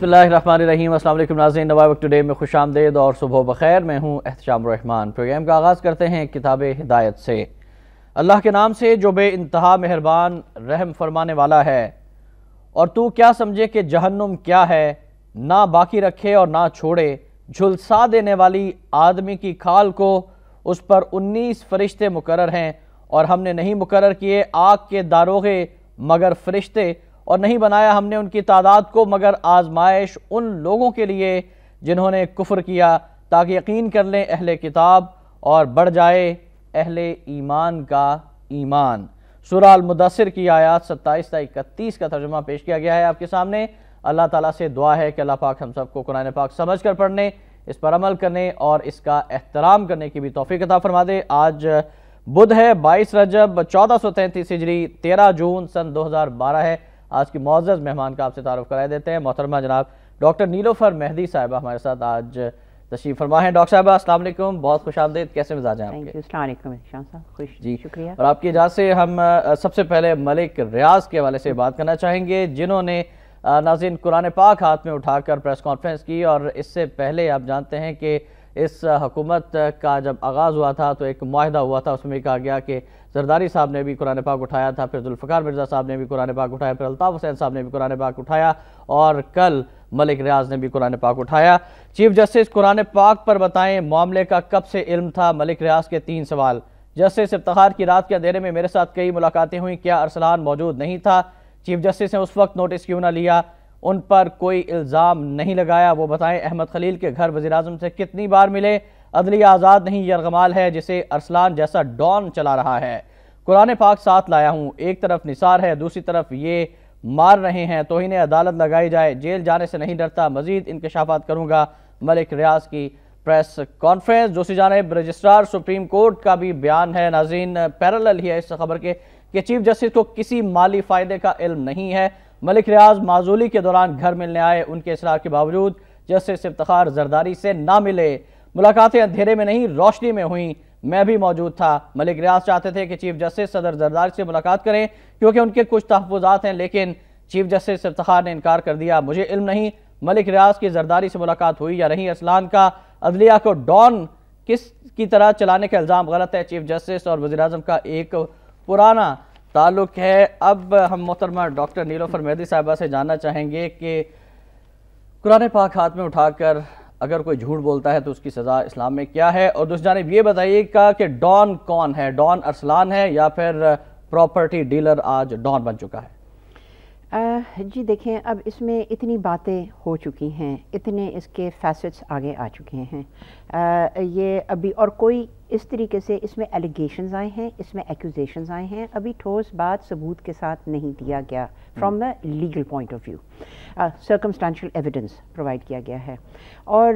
بسم اللہ الرحمن الرحیم۔ السلام علیکم ناظرین، نوائے وقت ٹوڈے میں خوش آمدید اور صبح بخیر۔ میں ہوں احتشام الرحمن۔ پروگرام کا آغاز کرتے ہیں کتاب ہدایت سے۔ اللہ کے نام سے جو بے انتہا مہربان رحم فرمانے والا ہے۔ اور تو کیا سمجھے کہ جہنم کیا ہے، نہ باقی رکھے اور نہ چھوڑے، جھلسا دینے والی آدمی کی کھال کو، اس پر 19 فرشتے مقرر ہیں، اور ہم نے نہیں مقرر کیے آگ کے داروغے مگر فرشتے، اور نہیں بنایا ہم نے ان کی تعداد کو مگر آزمائش ان لوگوں کے لیے جنہوں نے کفر کیا، تاکہ یقین کر لیں اہل کتاب اور بڑھ جائے اہل ایمان کا ایمان۔ سورہ المدثر کی آیات 27 تا 31 کا ترجمہ پیش کیا گیا ہے آپ کے سامنے۔ اللہ تعالیٰ سے دعا ہے کہ اللہ پاک ہم سب کو قرآن پاک سمجھ کر پڑھنے، اس پر عمل کرنے اور اس کا احترام کرنے کی بھی توفیق عطا فرما دے۔ آج بدھ ہے، 22 رجب 1433 ہجری، 13 جون سن 2012 ہے۔ آج کی معزز مہمان کا آپ سے تعارف کرائے دیتے ہیں۔ محترمہ جناب ڈاکٹر نیلوفر مہدی صاحبہ ہمارے ساتھ آج تشریف فرما ہیں۔ ڈاکٹر صاحبہ السلام علیکم، بہت خوش آمدید، کیسے مزاج ہیں آپ کے؟ السلام علیکم شاہ صاحب، خوش جی شکریہ۔ اور آپ کی اجازت سے ہم سب سے پہلے ملک ریاض کے حوالے سے بات کرنا چاہیں گے، جنہوں نے ناظرین قرآن پاک ہاتھ میں اٹھا کر پریس کانفرنس کی، اور اس سے پہلے آپ جانتے ہیں کہ اس حکومت کا جب آغاز ہوا تھا تو ایک معاہدہ ہوا تھا، اس میں کہا گیا کہ زرداری صاحب نے بھی قرآن پاک اٹھایا تھا، پھر ذوالفقار مرزا صاحب نے بھی قرآن پاک اٹھایا، پھر الطاف حسین صاحب نے بھی قرآن پاک اٹھایا، اور کل ملک ریاض نے بھی قرآن پاک اٹھایا۔ چیف جسٹس قرآن پاک پر بتائیں معاملے کا کب سے علم تھا؟ ملک ریاض کے 3 سوال۔ جسٹس افتخار کی رات کے اندھیرے میں میرے ساتھ کئی ملاقاتیں ہوئیں، کیا ارسلان موجود نہیں تھا؟ چیف جسٹس نے اس وقت نوٹس کیوں نہ لیا؟ ان پر کوئی الزام نہیں لگایا؟ وہ بتائیں احمد خلیل کے گھر وزیراعظم سے کتنی بار ملے؟ عدلیہ آزاد نہیں یرغمال ہے جسے ارسلان جیسا ڈان چلا رہا ہے۔ قرآن پاک ساتھ لایا ہوں، ایک طرف نثار ہے، دوسری طرف یہ مار رہے ہیں، توہین عدالت لگائی جائے، جیل جانے سے نہیں ڈرتا، مزید انکشافات کروں گا۔ ملک ریاض کی پریس کانفرنس۔ دوسری جانب رجسٹرار سپریم کورٹ کا بھی بیان ہے، ناظرین پیرالل ہی ہے اس خبر کے، کہ چیف جسٹس کو کسی مالی فائدے کا علم نہیں ہے۔ ملک ریاض معزولی کے دوران گھر ملنے آئے، ان کے اصرار کے باوجود جسٹس افتخار زرداری سے نہ ملے۔ ملاقاتیں اندھیرے میں نہیں روشنی میں ہوئیں، میں بھی موجود تھا۔ ملک ریاض چاہتے تھے کہ چیف جسٹس صدر زرداری سے ملاقات کریں کیونکہ ان کے کچھ تحفظات ہیں، لیکن چیف جسٹس افتخار نے انکار کر دیا، مجھے علم نہیں ملک ریاض کی زرداری سے ملاقات ہوئی یا نہیں۔ ارسلان کا عدلیہ کو ڈان کس کی طرح چلانے کا الزام غلط ہے۔ چیف جسٹس اور وزیراعظم کا ایک پرانا تعلق ہے۔ اب ہم محترمہ ڈاکٹر نیلوفر مہدی صاحبہ سے جاننا چاہیں گے کہ قرآن پاک ہاتھ میں اٹھا کر اگر کوئی جھوٹ بولتا ہے تو اس کی سزا اسلام میں کیا ہے، اور دوسری جانب یہ بتائیے گا کہ ڈان کون ہے؟ ڈان ارسلان ہے یا پھر پراپرٹی ڈیلر آج ڈان بن چکا ہے؟ جی دیکھیں، اب اس میں اتنی باتیں ہو چکی ہیں، اتنے اس کے فیسٹس آگے آ چکے ہیں، یہ ابھی اور کوئی اس طریقے سے اس میں ایلیگیشنز آئے ہیں، اس میں ایکوزیشنز آئے ہیں، ابھی ٹھوس بات ثبوت کے ساتھ نہیں دیا گیا from the legal point of view, circumstantial evidence provide کیا گیا ہے۔ اور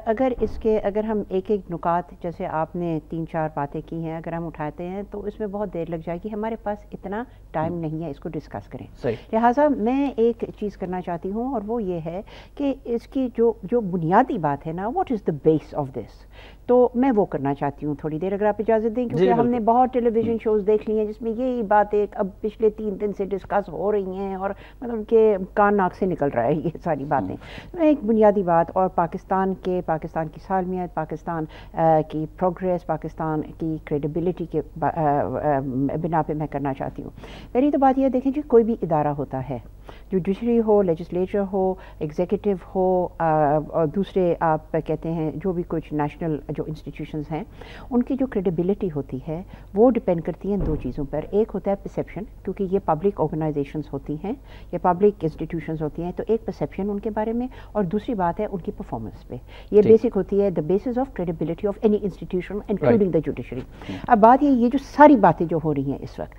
اگر ہم ایک ایک نکات جیسے آپ نے 3-4 باتیں کی ہیں اگر ہم اٹھاتے ہیں تو اس میں بہت دیر لگ جائے گی، ہمارے پاس اتنا ٹائم نہیں ہے اس کو ڈسکس کریں۔ لہٰذا میں ایک چیز کرنا چاہتی ہوں، اور وہ یہ ہے کہ اس کی جو بنیادی بات ہے نا، what is the base of this, تو میں وہ کرنا چاہتی ہوں تھوڑی دیر اگر آپ اجازت دیں، کیونکہ ہم نے بہت ٹیلی ویژن شوز دیکھ لی ہیں جس میں یہی باتیں اب پچھلے 3 دن سے ڈسکس ہو رہی ہیں، اور مطلب کہ کان ناک سے نکل رہا ہے یہ ساری باتیں۔ ایک بنیادی بات، اور پاکستان کی سالمیت، پاکستان کی پروگریس، پاکستان کی کریڈیبلٹی کے بنا پہ میں کرنا چاہتی ہوں۔ پہلی تو بات یہ دیکھیں جی، کوئی بھی ادارہ ہوتا ہے، جوڈیشری ہو، لیجسلیچر ہو، ایگزیکٹو ہو، اور دوسرے آپ کہتے ہیں جو بھی کچھ نیشنل جو انسٹیٹیوشنز ہیں، ان کی جو کریڈیبلٹی ہوتی ہے وہ ڈپینڈ کرتی ہیں 2 چیزوں پر۔ ایک ہوتا ہے پرسیپشن، کیونکہ یہ پبلک آرگنائزیشنز ہوتی ہیں، یہ پبلک انسٹیٹیوشنز ہوتی ہیں، تو ایک پرسیپشن ان کے بارے میں، اور دوسری بات ہے ان کی پرفارمنس پہ۔ یہ بیسک ہوتی ہے the basis of credibility of any institution including the judiciary. اب بات یہ جو ساری باتیں جو ہو رہی ہیں اس وقت،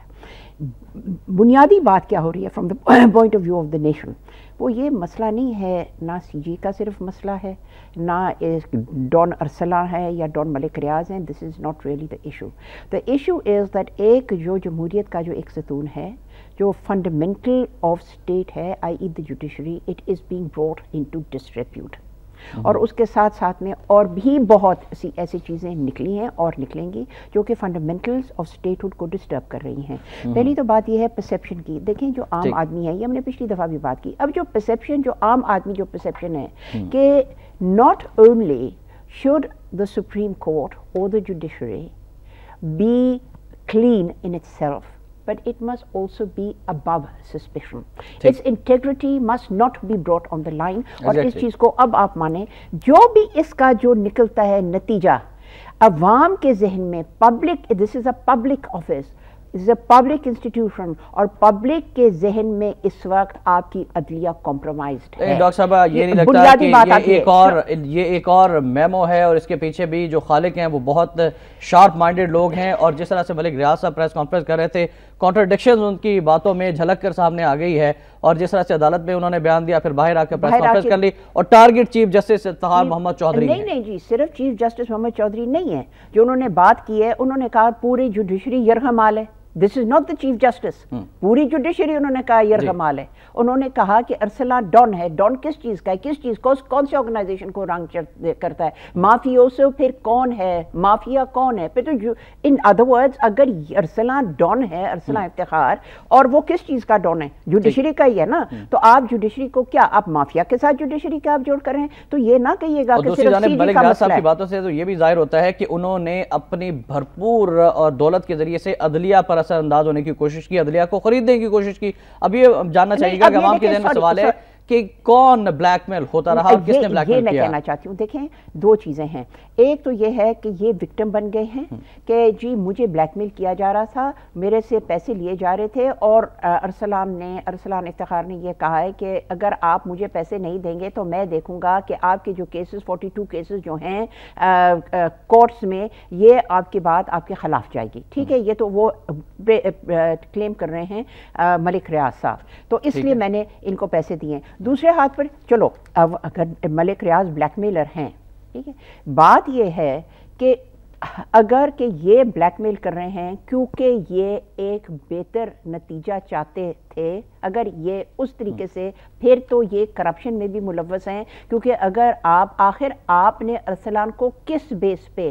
بنیادی بات کیا ہو رہی ہے from the point of view of the nation, وہ یہ مسئلہ نہیں ہے، نہ سی جی کا صرف مسئلہ ہے، نہ ڈان ارسلان ہے یا ڈان ملک ریاض ہیں، this is not really the issue. The issue is that ایک جو جمہوریت کا جو ایک ستون ہے، جو فنڈامنٹل آف اسٹیٹ ہے، i e the judiciary, it is being brought into disrepute. اور اس کے ساتھ ساتھ میں اور بھی بہت سی ایسی چیزیں نکلی ہیں اور نکلیں گی جو کہ فنڈامنٹلز آف اسٹیٹ ہوڈ کو ڈسٹرب کر رہی ہیں. پہلی تو بات یہ ہے پرسیپشن کی. دیکھیں جو عام آدمی ہے, یہ ہم نے پچھلی دفعہ بھی بات کی, اب جو پرسیپشن, جو عام آدمی جو پرسیپشن ہے کہ not only should the Supreme Court or the judiciary be clean in itself, but it must also be above suspicion. Its integrity must not be brought on the line. اور اس چیز کو اب آپ مانیں, جو بھی اس کا جو نکلتا ہے نتیجہ عوام کے ذہن میں, public, this is a public office, this is a public institution, اور پبلک کے ذہن میں اس وقت آپ کی عدلیہ کمپرومائزڈ ہے. ڈاکٹر صاحبہ یہ نہیں لگتا کہ یہ ایک اور میمو ہے اور اس کے پیچھے بھی جو خالق ہیں وہ بہت شارپ مائنڈڈ لوگ ہیں, اور جس طرح سے ملک ریاض صاحب پریس کانفرنس کر رہے تھے, کانٹرڈکشنز ان کی باتوں میں جھلک کر سامنے آ گئی ہے, اور جس طرح سے عدالت میں انہوں نے بیان دیا, پھر باہر آ کر پریس کانفرنس کر لی, اور target chief justice Iftikhar Muhammad Chaudhry. نہیں جی, صرف چیف جسٹس محمد چودھری نہیں ہے جو انہوں نے بات کی ہے. انہوں نے کہا پوری جوڈیشری یرغمال ہے. This is not the chief justice. پوری جوڈیشری انہوں نے کہا یرغمال ہے. انہوں نے کہا کہ ارسلان ڈان ہے. ڈان کس چیز کا ہے, کس چیز کو, کون سے آرگنائزیشن کو رنگ کرتا ہے, مافیوسو پھر کون ہے, مافیا کون ہے. پھر تو ان ادر ورڈز اگر ارسلان ڈان ہے, ارسلان افتخار, اور وہ کس چیز کا ڈان ہے, جوڈیشری کا ہی ہے نا, تو آپ جوڈیشری کو کیا آپ مافیا کے ساتھ جوڈیشری کا آپ جوڑ کر رہے ہیں, تو یہ نہ کہیے گا کہ صرف سی ڈی کا مسئلہ ہے. کی باتوں سے تو یہ بھی ظاہر ہوتا ہے کہ انہوں نے اپنی بھرپور اور دولت کے ذریعے سے عدلیہ پر اثر انداز ہونے کی کوشش کی, عدلیہ کو خریدنے کی کوشش کی. اب یہ جاننا چاہیے گا کہ عوام کے ذہن میں سوال ہے کہ کون بلیک میل ہوتا رہا اور کس نے بلیک میل کیا. یہ میں کہنا چاہتی ہوں, دیکھیں دو چیزیں ہیں. ایک تو یہ ہے کہ یہ وکٹم بن گئے ہیں کہ جی مجھے بلیک میل کیا جا رہا تھا, میرے سے پیسے لیے جا رہے تھے, اور ارسلان افتخار نے یہ کہا ہے کہ اگر آپ مجھے پیسے نہیں دیں گے تو میں دیکھوں گا کہ آپ کے جو کیسز 42 کیسز جو ہیں کورٹس میں, یہ آپ کی بات آپ کے خلاف جائے گی. ٹھیک ہے, یہ تو وہ کلیم کر رہے ہیں ملک ریاض صاحب, تو اس لیے میں نے ان کو پیسے دیے. دوسرے ہاتھ پر چلو اگر ملک ریاض بلیک میلر ہیں, ٹھیک ہے, بات یہ ہے کہ اگر کہ یہ بلیک میل کر رہے ہیں کیونکہ یہ ایک بہتر نتیجہ چاہتے تھے, اگر یہ اس طریقے سے, پھر تو یہ کرپشن میں بھی ملوث ہیں, کیونکہ اگر آپ نے ارسلان کو کس بیس پہ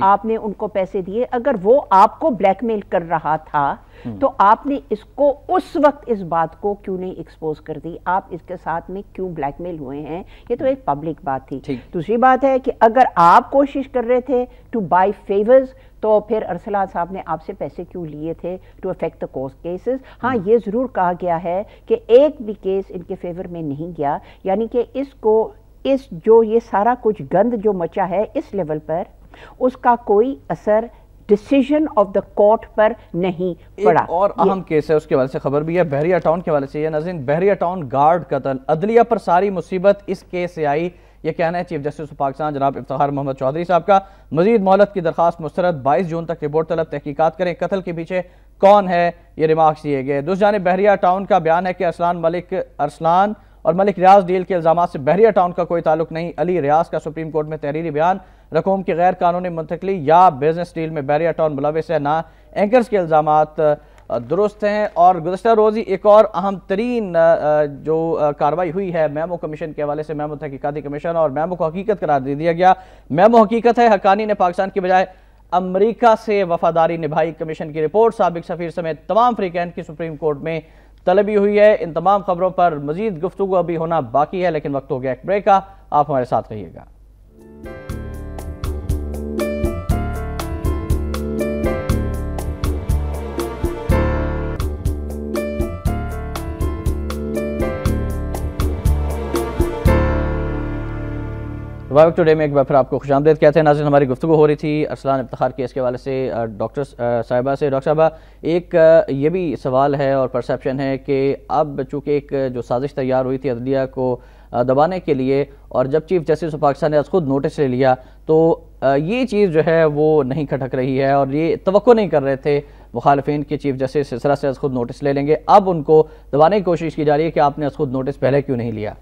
آپ نے ان کو پیسے دیے, اگر وہ آپ کو بلیک میل کر رہا تھا تو آپ نے اس کو اس وقت اس بات کو کیوں نہیں ایکسپوز کر دی, آپ اس کے ساتھ میں کیوں بلیک میل ہوئے ہیں, یہ تو ایک پبلک بات تھی. دوسری بات ہے کہ اگر آپ کوشش کر رہے تھے ٹو بائی فیورز, تو پھر ارسلان صاحب نے آپ سے پیسے کیوں لیے تھے to affect the court cases. ہاں یہ ضرور کہا گیا ہے کہ ایک بھی کیس ان کے فیور میں نہیں گیا, یعنی کہ اس جو یہ سارا کچھ گند جو مچا ہے اس لیول پر, اس کا کوئی اثر ڈیسیژن آف دا کورٹ پر نہیں پڑا. ایک اور اہم کیس ہے, اس کے حوالے سے خبر بھی ہے, بحریہ ٹاؤن کے حوالے سے. یہ ناظرین, بحریہ ٹاؤن گارڈ قتل, عدلیہ پر ساری مصیبت اس کیس سے آئی, یہ کہنا ہے چیف جسٹس پاکستان جناب افتخار محمد چودھری صاحب کا. مزید مہلت کی درخواست مسترد, 22 جون تک رپورٹ طلب, تحقیقات کریں قتل کے پیچھے کون ہے, یہ ریمارکس دیے گئے. دوسری جانب بحریہ ٹاؤن کا بیان ہے کہ ارسلان اور ملک ریاض ڈیل کے الزامات سے بحریہ ٹاؤن کا کوئی تعلق نہیں. علی ریاض کا سپریم کورٹ میں تحریری بیان, رقوم کی غیر قانونی منتقلی یا بزنس ڈیل میں بحریہ ٹاؤن ملوث ہے, نہ اینکرز کے الزامات درست ہیں. اور گزشتہ روزی ایک اور اہم ترین جو کاروائی ہوئی ہے میمو کمیشن کے حوالے سے, میمو تحقیقاتی کمیشن, اور میمو کو حقیقت قرار دے دیا گیا. میمو حقیقت ہے, حقانی نے پاکستان کی بجائے امریکہ سے وفاداری نبھائی. کمیشن کی رپورٹ سابق سفیر سمیت تمام فریقین کی سپریم کورٹ میں طلبی ہوئی ہے. ان تمام خبروں پر مزید گفتگو ابھی ہونا باقی ہے, لیکن وقت ہو گیا ایک بریک کا, آپ ہمارے ساتھ رہیے گا. وائب ٹوڈے میں ایک بار پھر آپ کو خوش آمدید کہتے ہیں. ناظرین, ہماری گفتگو ہو رہی تھی ارسلان افتخار کیس کے حوالے سے ڈاکٹر صاحبہ سے. ڈاکٹر صاحبہ, ایک یہ بھی سوال ہے اور پرسیپشن ہے کہ اب چونکہ ایک جو سازش تیار ہوئی تھی عدلیہ کو دبانے کے لیے, اور جب چیف جسٹس آف پاکستان نے از خود نوٹس لے لیا, تو یہ چیز جو ہے وہ نہیں کھٹک رہی ہے, اور یہ توقع نہیں کر رہے تھے مخالفین کے چیف جسٹس اس طرح سے از خود نوٹس لے لیں گے. اب ان کو دبانے کی کوشش کی جا رہی ہے کہ آپ نے از خود نوٹس پہلے کیوں نہیں لیا.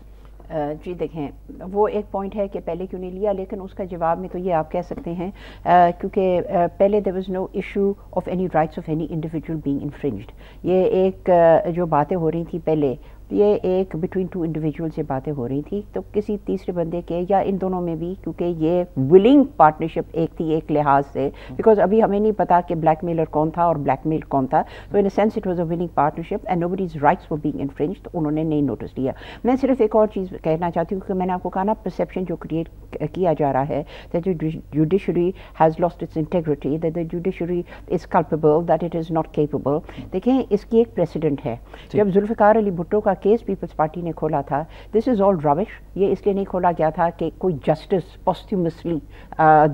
جی دیکھیں, وہ ایک پوائنٹ ہے کہ پہلے کیوں نہیں لیا, لیکن اس کا جواب میں تو یہ آپ کہہ سکتے ہیں کیونکہ پہلے there was no issue of any rights of any individual being infringed. یہ ایک جو باتیں ہو رہی تھیں پہلے, یہ ایک بٹوین ٹو انڈیویجول سے باتیں ہو رہی تھی، تو کسی تیسرے بندے کے یا ان دونوں میں بھی، کیونکہ یہ ولنگ پارٹنرشپ ایک تھی ایک لحاظ سے، بیکاز ابھی ہمیں نہیں پتا کہ بلیک میلر کون تھا اور بلیک میل کون تھا، تو in a sense it was a willing partnership and nobody's rights were being infringed, تو انہوں نے نہیں نوٹس لیا۔ میں صرف ایک اور چیز کہنا چاہتی ہوں کہ میں نے آپ کو کہا نا پرسیپشن جو کریٹ کیا جا رہا ہے that the judiciary has lost its integrity, that the judiciary is culpable, that it is not capable۔ دیکھیں اس کی ایک پریسیڈنٹ ہے، جب ذوالفقار علی بھٹو کا کیس پیپلز پارٹی نے کھولا تھا، دس از آل ربش، یہ اس لیے نہیں کھولا گیا تھا کہ کوئی جسٹس پوسٹیومسلی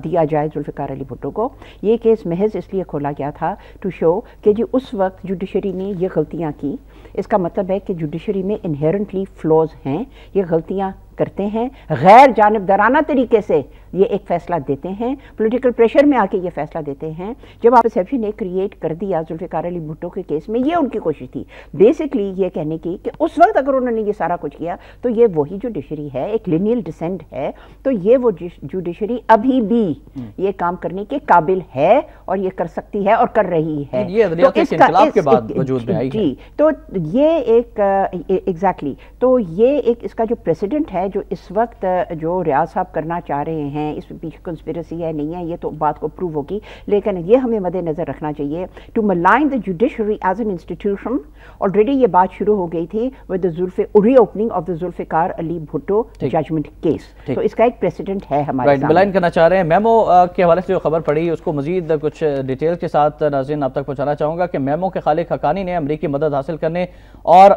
دیا جائے ذوالفقار علی بھٹو کو، یہ کیس محض اس لیے کھولا گیا تھا ٹو شو کہ جی اس وقت جوڈیشری نے یہ غلطیاں کی، اس کا مطلب ہے کہ جوڈیشری میں انہیرنٹلی فلوز ہیں، یہ غلطیاں کرتے ہیں، غیر جانبدارانہ طریقے سے یہ ایک فیصلہ دیتے ہیں، پولیٹیکل پریشر میں آ کے یہ فیصلہ دیتے ہیں۔ جب آپ پرسیپشن نے کریٹ کر دیا ذوالفقار علی بھٹو کے کیس میں، یہ ان کی کوشش تھی بیسکلی یہ کہنے کی کہ اس وقت اگر انہوں نے یہ سارا کچھ کیا تو یہ وہی جوڈیشری ہے، ایک لینیل ڈسینٹ ہے، تو یہ وہ جوڈیشری ابھی بھی یہ کام کرنے کے قابل ہے اور یہ کر سکتی ہے اور کر رہی ہے۔ یہ عدلیات کے انقلاب کے بعد وجود میں آئی ہے۔ جی، تو یہ ایک ایگزیکٹلی، تو یہ ایک اس کا جو پریسیڈنٹ ہے جو اس وقت جو ریاض صاحب کرنا چاہ رہے ہیں، اس میں پیچھے کنسپیریسی ہے نہیں ہے یہ تو بات کو پروو ہوگی، لیکن یہ ہمیں مد نظر رکھنا چاہیے to malign the judiciary as an institution. Already یہ بات شروع ہو گئی تھی with reopening of the Zulfikar Ali Bhutto judgment case, تو اس کا ایک پریسیڈنٹ ہے ہمارے سامنے۔ ملائن کرنا چاہ رہے ہیں میمو کے حوالے سے جو خبر پڑی اس کو مزید کچھ ڈیٹیل کے ساتھ ناظرین آپ تک پہنچانا چاہوں گا کہ میمو کے خالق حقانی نے امریکی مدد حاصل کرنے اور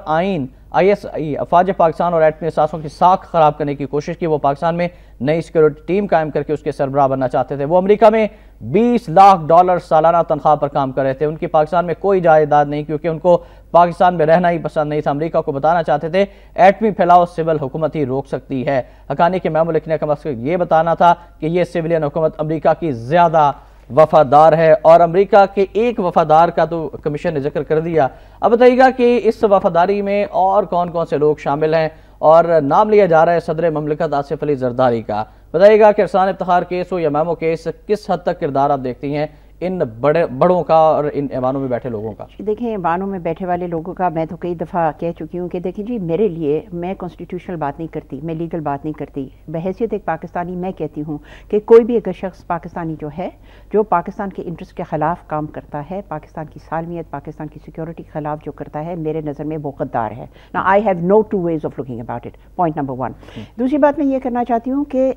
ISI افواج پاکستان اور ایٹمی اثاثوں کی ساکھ خراب کرنے کی کوشش کی۔ وہ پاکستان میں نئی سیکیورٹی ٹیم قائم کر کے اس کے سربراہ بننا چاہتے تھے۔ وہ امریکہ میں $20 لاکھ سالانہ تنخواہ پر کام کر رہے تھے۔ ان کی پاکستان میں کوئی جائیداد نہیں کیونکہ ان کو پاکستان میں رہنا ہی پسند نہیں تھا۔ امریکہ کو بتانا چاہتے تھے ایٹمی پھیلاؤ سول حکومت ہی روک سکتی ہے۔ حقانی کے میمو لکھنے کا مقصد یہ بتانا تھا کہ یہ سویلین حکومت امریکہ کی زیادہ وفادار ہے، اور امریکہ کے ایک وفادار کا تو کمیشن نے ذکر کر دیا۔ اب بتائیے گا کہ اس وفاداری میں اور کون کون سے لوگ شامل ہیں، اور نام لیا جا رہا ہے صدر مملکت آصف علی زرداری کا۔ بتائیے گا کہ ارسلان افتخار کیس ہو یا میمو کیس، کس حد تک کردار آپ دیکھتی ہیں ان بڑوں کا اور ان ایوانوں میں بیٹھے لوگوں کا؟ دیکھیں ایوانوں میں بیٹھے والے لوگوں کا میں تو کئی دفعہ کہہ چکی ہوں کہ دیکھیں جی میرے لیے میں کانسٹیٹیوشنل بات نہیں کرتی، میں لیگل بات نہیں کرتی، بحیثیت ایک پاکستانی میں کہتی ہوں کہ کوئی بھی اگر شخص پاکستانی جو ہے جو پاکستان کے انٹرسٹ کے خلاف کام کرتا ہے، پاکستان کی سالمیت، پاکستان کی سیکیورٹی کے خلاف جو کرتا ہے، میرے نظر میں وہ غدار ہے۔ نا I have no two ways of looking about it, point number 1۔ دوسری بات میں یہ کرنا چاہتی ہوں کہ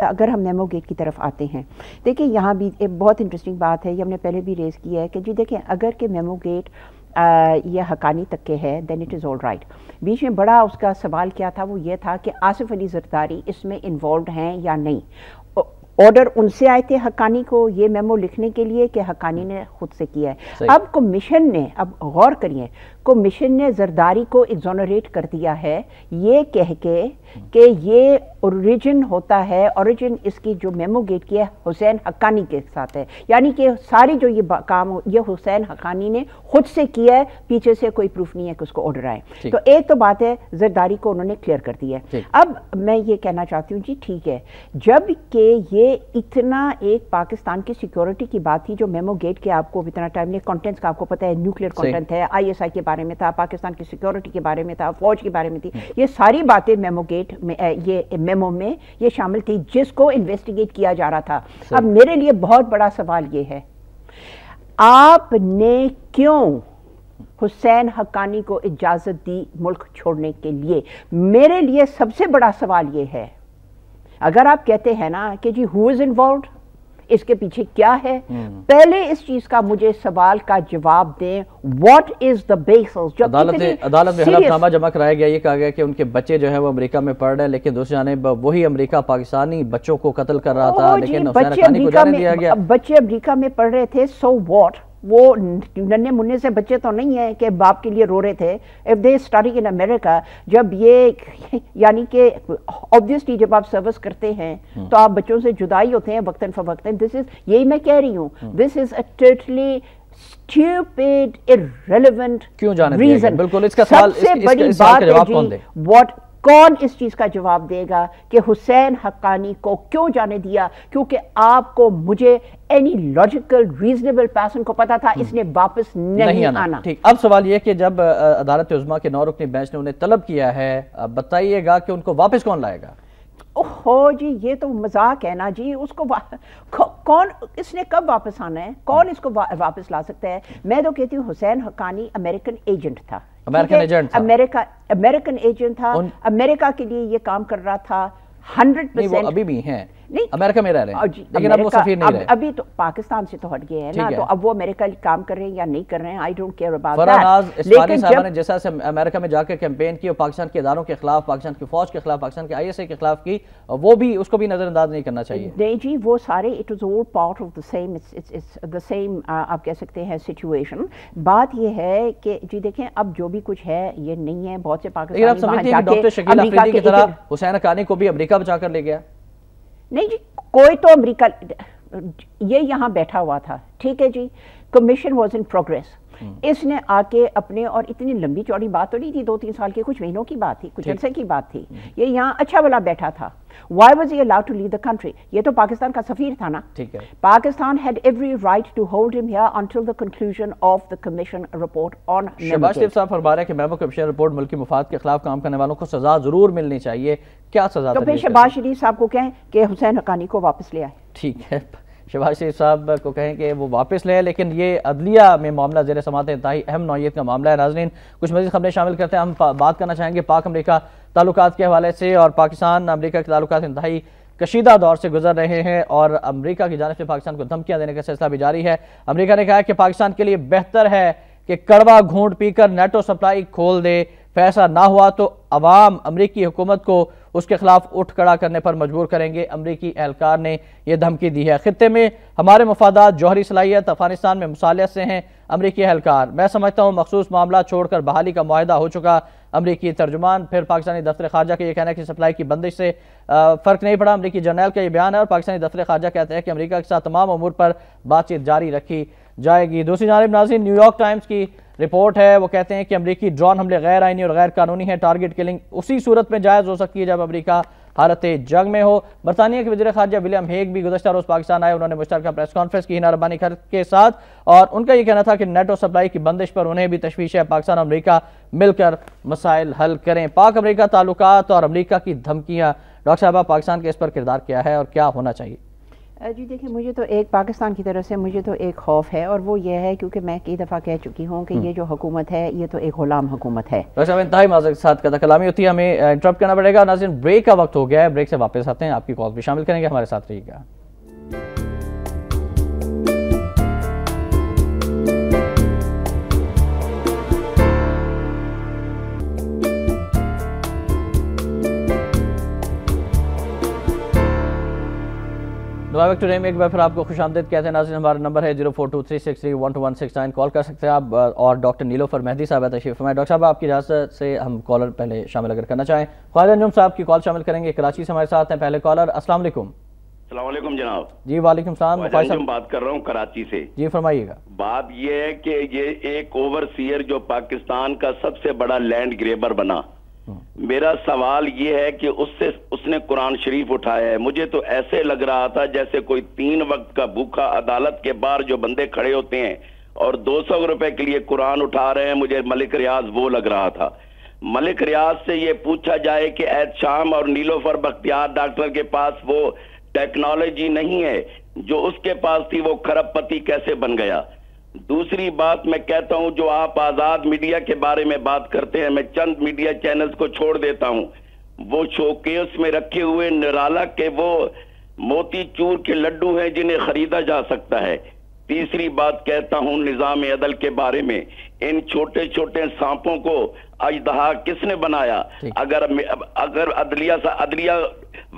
اگر ہم میمو گیٹ کی طرف آتے ہیں، دیکھیں یہاں بھی ایک بہت انٹرسٹنگ بات ہے، یہ ہم نے پہلے بھی ریز کیا ہے کہ جی دیکھیں اگر کہ میمو گیٹ یہ حقانی تک کے ہے then it is all right. بیچ میں بڑا اس کا سوال کیا تھا، وہ یہ تھا کہ آصف علی زرداری اس میں انوالوڈ ہیں یا نہیں۔ آرڈر ان سے آئے تھے حقانی کو یہ میمو لکھنے کے لیے کہ حقانی نے خود سے کیا ہے؟ اب کمیشن نے، اب غور کریے، کمیشن نے زرداری کو ایگزونریٹ کر دیا ہے یہ کہہ کے کہ یہ اوریجن ہوتا ہے، اوریجن اس کی جو میمو گیٹ کی ہے حسین حقانی کے ساتھ ہے، یعنی کہ ساری جو یہ کام یہ حسین حقانی نے خود سے کیا ہے، پیچھے سے کوئی پروف نہیں ہے کہ اس کو آرڈر آئے۔ تو ایک تو بات ہے زرداری کو انہوں نے کلیئر کر دی ہے۔ اب میں یہ کہنا چاہتی ہوں جی ٹھیک ہے، جب کہ یہ اتنا ایک پاکستان کی سیکیورٹی کی بات تھی جو میمو گیٹ کے آپ کو اتنا ٹائم نے کانٹینٹس کا آپ کو پتہ ہے، نیوکلیئر کانٹینٹ ہے، ISI کے بارے میں تھا، پاکستان کی سیکیورٹی کے بارے میں تھا، فوج کے بارے میں تھی، یہ ساری باتیں میمو گیٹ میں یہ میمو میں یہ شامل تھی جس کو انویسٹیگیٹ کیا جا رہا تھا۔ اب میرے لیے بہت بڑا سوال یہ ہے آپ نے کیوں حسین حقانی کو اجازت دی ملک چھوڑنے کے لیے؟ میرے لیے سب سے بڑا سوال یہ ہے، اگر آپ کہتے ہیں نا کہ جی ہو از انوالوڈ، اس کے پیچھے کیا ہے، پہلے اس چیز کا مجھے سوال کا جواب دیں، واٹ از دا بیسس۔ عدالت میں حلف نامہ جمع کرایا گیا، یہ کہا گیا کہ ان کے بچے جو ہیں وہ امریکہ میں پڑھ رہے ہیں، لیکن دوسری جانب وہی امریکہ پاکستانی بچوں کو قتل کر رہا تھا، لیکن حسین حقانی کو جانے دیا گیا۔ بچے امریکہ میں پڑھ رہے تھے، سو واٹ، وہ ننے مننے سے بچے تو نہیں ہیں کہ باپ کے لیے رو رہے تھے۔ if they study in America، جب یہ یعنی کہ obviously جب آپ سروس کرتے ہیں تو آپ بچوں سے جدائی ہوتے ہیں وقتاً فوقتاً، this is یہی میں کہہ رہی ہوں، this is a totally stupid irrelevant کیوں جانے دیا گیا؟ بالکل اس کا سوال، سب سے بڑی بات ہے جی what کون اس چیز کا جواب دے گا کہ حسین حقانی کو کیوں جانے دیا؟ کیونکہ آپ کو مجھے any logical reasonable person کو پتا تھا اس نے واپس نہیں آنا. ٹھیک. اب سوال یہ کہ جب عدالت عظمیٰ کے 9 رکنی بینچ نے انہیں طلب کیا ہے، بتائیے گا کہ ان کو واپس کون لائے گا؟ اوہ جی یہ تو مذاق ہے نا جی. اس کو کون، اس نے کب واپس آنا ہے؟ کون اس کو واپس لا سکتا ہے؟ میں تو کہتی ہوں حسین حقانی امریکن ایجنٹ تھا. امریکن ایجنٹ تھا، امریکہ کے لیے یہ کام کر رہا تھا 100%. وہ ابھی بھی ہیں امریکہ میں رہ رہے ہیں لیکن اب وہ سفیر نہیں رہے. ابھی تو پاکستان سے تو ہٹ گئے ہیں نا، تو اب وہ امریکہ کام کر رہے ہیں یا نہیں کر رہے ہیں، I don't care about that. فرح ناز اسفانی صاحبہ نے جیسا سے امریکہ میں جا کے کیمپین کی اور پاکستان کے اداروں کے خلاف، پاکستان کی فوج کے خلاف، پاکستان کے ISI کے خلاف کی، وہ بھی اس کو بھی نظر انداز نہیں کرنا چاہیے. نہیں جی وہ سارے it was all part of the same it's the same آپ کہہ سکتے ہیں situation. بات یہ ہے کہ جی دیکھیں اب جو بھی کچھ ہے یہ نہیں ہے. بہت سے پاکستانی لیکن آپ سمجھتے ہیں کہ ڈاکٹر شکیل افریدی کی طرح حسین حقانی کو بھی امریکہ بچا کر لے گیا؟ نہیں جی کوئی تو امریکہ، یہ یہاں بیٹھا ہوا تھا ٹھیک ہے جی. Commission was in progress. اس نے آ کے اپنے، اور اتنی لمبی چوڑی بات تو نہیں تھی، 2-3 سال کی، کچھ مہینوں کی بات تھی، کچھ عرصے کی بات تھی. یہ یہاں اچھا والا بیٹھا تھا. Why was he allowed to leave the country? یہ تو پاکستان کا سفیر تھا نا. Pakistan had every right to hold him here until the conclusion of the commission report on. Shahbaz شریف صاحب فرما رہے ہیں کہ میمو کمیشن رپورٹ ملکی مفاد کے خلاف کام کرنے والوں کو سزا ضرور ملنی چاہیے. کیا سزا؟ تو پھر شہباز شریف صاحب کو کہیں کہ حسین حقانی کو واپس لے آئے. ٹھیک ہے، شہباز شریف صاحب کو کہیں کہ وہ واپس لے. لیکن یہ عدلیہ میں معاملہ زیر سماعت انتہائی اہم نوعیت کا معاملہ ہے. ناظرین کچھ مزید خبریں شامل کرتے ہیں. ہم بات کرنا چاہیں گے پاک امریکہ تعلقات کے حوالے سے، اور پاکستان امریکہ کے تعلقات انتہائی کشیدہ دور سے گزر رہے ہیں، اور امریکہ کی جانب سے پاکستان کو دھمکیاں دینے کا سلسلہ بھی جاری ہے. امریکہ نے کہا کہ پاکستان کے لیے بہتر ہے کہ کڑوا گھونٹ پی کر نیٹو سپلائی کھول دے. فیصلہ نہ ہوا تو عوام امریکی حکومت کو اس کے خلاف اٹھ کھڑا کرنے پر مجبور کریں گے. امریکی اہلکار نے یہ دھمکی دی ہے. خطے میں ہمارے مفادات، جوہری صلاحیت، افغانستان میں مصالحت سے ہیں امریکی اہلکار. میں سمجھتا ہوں مخصوص معاملہ چھوڑ کر بحالی کا معاہدہ ہو چکا. امریکی ترجمان. پھر پاکستانی دفتر خارجہ کا یہ کہنا ہے کہ سپلائی کی بندش سے فرق نہیں پڑا. امریکی جرنیل کا یہ بیان ہے، اور پاکستانی دفتر خارجہ کہتے ہیں کہ امریکہ کے ساتھ تمام امور پر بات چیت جاری رکھی جائے گی. دوسری جانب ناظرین نیو یارک ٹائمز کی رپورٹ ہے، وہ کہتے ہیں کہ امریکی ڈرون حملے غیر آئینی اور غیر قانونی ہیں. ٹارگٹ کلنگ اسی صورت میں جائز ہو سکتی ہے جب امریکہ حالت جنگ میں ہو. برطانیہ کے وزیر خارجہ ولیم ہیگ بھی گزشتہ روز پاکستان آئے. انہوں نے مشترکہ پریس کانفرنس کی ہینا ربانی کے ساتھ، اور ان کا یہ کہنا تھا کہ نیٹو سپلائی کی بندش پر انہیں بھی تشویش ہے. پاکستان اور امریکہ مل کر مسائل حل کریں. پاک امریکہ تعلقات اور امریکہ کی دھمکیاں. ڈاکٹر صاحبہ پاکستان کے اس پر کردار کیا ہے اور کیا ہونا چاہیے؟ جی دیکھیں مجھے تو ایک پاکستان کی طرف سے مجھے تو ایک خوف ہے، اور وہ یہ ہے کیونکہ میں کئی دفعہ کہہ چکی ہوں کہ یہ جو حکومت ہے یہ تو ایک غلام حکومت ہے. ڈاکٹر صاحب انتہائی معذرت کے ساتھ قطع کلامی ہوتی ہے، ہمیں انٹرپٹ کرنا پڑے گا. ناظرین بریک کا وقت ہو گیا ہے، بریک سے واپس آتے ہیں، آپ کی کال بھی شامل کریں گے. ہمارے ساتھ رہیے گا. ایک بار پھر آپ کو خوش آمدید کہتے ہیں. ناظرین ہمارا نمبر ہے 0423631269. کال کر سکتے ہیں آپ. اور ڈاکٹر نیلوفر مہدی صاحب تشریف فرمائے. ڈاکٹر صاحب آپ کی اجازت سے ہم کالر پہلے شامل اگر کرنا چاہیں. خواجہ انجم صاحب کی کال شامل کریں گے، کراچی سے ہمارے ساتھ ہیں پہلے کالر. السلام علیکم. السلام علیکم جناب. جی وعلیکم السلام. بات کر رہا ہوں کراچی سے. جی فرمائیے گا. بات یہ ہے کہ یہ ایک اوورسیئر جو پاکستان کا سب سے بڑا لینڈ گریبر بنا، میرا سوال یہ ہے کہ اس نے قرآن شریف اٹھایا ہے. مجھے تو ایسے لگ رہا تھا جیسے کوئی 3 وقت کا بھوکا عدالت کے باہر جو بندے کھڑے ہوتے ہیں اور 200 روپے کے لیے قرآن اٹھا رہے ہیں. مجھے ملک ریاض وہ لگ رہا تھا. ملک ریاض سے یہ پوچھا جائے کہ احد شام اور نیلوفر بختیار ڈاکٹر کے پاس وہ ٹیکنالوجی نہیں ہے جو اس کے پاس تھی، وہ کھرب پتی کیسے بن گیا؟ دوسری بات میں کہتا ہوں، جو آپ آزاد میڈیا کے بارے میں بات کرتے ہیں، میں چند میڈیا چینلز کو چھوڑ دیتا ہوں. وہ شوکیس میں رکھے ہوئے نرالا کے وہ موتی چور کے لڈو ہیں جنہیں خریدا جا سکتا ہے. تیسری بات کہتا ہوں نظام عدل کے بارے میں، ان چھوٹے چھوٹے سانپوں کو اژدہا کس نے بنایا؟ اگر عدلیہ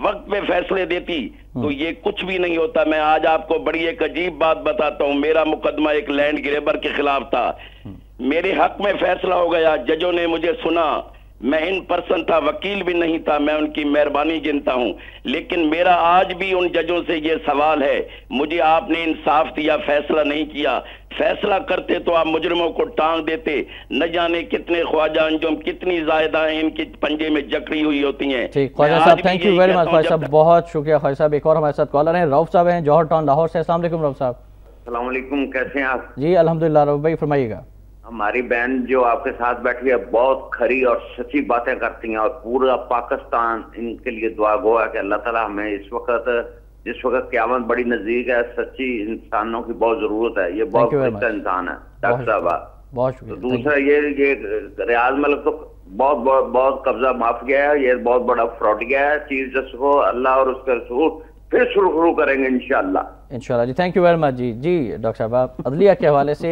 وقت پہ فیصلے دیتی تو یہ کچھ بھی نہیں ہوتا. میں آج آپ کو بڑی ایک عجیب بات بتاتا ہوں. میرا مقدمہ ایک لینڈ گریبر کے خلاف تھا، میرے حق میں فیصلہ ہو گیا. ججوں نے مجھے سنا، میں ان پرسن تھا، وکیل بھی نہیں تھا، میں ان کی مہربانی گنتا ہوں، لیکن میرا آج بھی ان ججوں سے یہ سوال ہے، مجھے آپ نے انصاف دیا، فیصلہ نہیں کیا، فیصلہ کرتے تو آپ مجرموں کو ٹانگ دیتے، نہ جانے کتنے خواجہ انجم، کتنی زائدہ ہیں ان کی پنجے میں جکڑی ہوئی ہوتی ہیں۔ ٹھیک، خواجہ صاحب تھینک یو ویری مچ، خواجہ صاحب بہت شکریہ۔ خواجہ صاحب ایک اور ہمارے ساتھ کالر ہیں، رؤف صاحب ہیں جوہر ٹاؤن لاہور سے۔ السلام علیکم رؤف صاحب۔ السلام علیکم، کیسے ہیں آپ؟ جی الحمدللہ، رؤف بھائی فرمائیے گا۔ ہماری بہن جو آپ کے ساتھ بیٹھی ہے بہت کھری اور سچی باتیں کرتی ہیں، اور پورا پاکستان ان کے لیے دعا گو ہے کہ اللہ تعالیٰ ہمیں جس وقت قیامت بڑی نزدیک ہے، سچی انسانوں کی بہت ضرورت ہے۔ یہ بہت اچھا انسان ہے ڈاکٹر صاحب۔ بہت شکریہ۔ دوسرا یہ ریاض ملک تو بہت قبضہ معاف گیا ہے، یہ بہت بڑا فراڈ گیا ہے، چیف جسٹس کو اللہ اور اس کے رسول پھر شروع کریں گے انشاءاللہ۔ انشاءاللہ جی، تھینک یو ویری مچ جی۔ جی ڈاکٹر صاحب، عدلیہ کے حوالے سے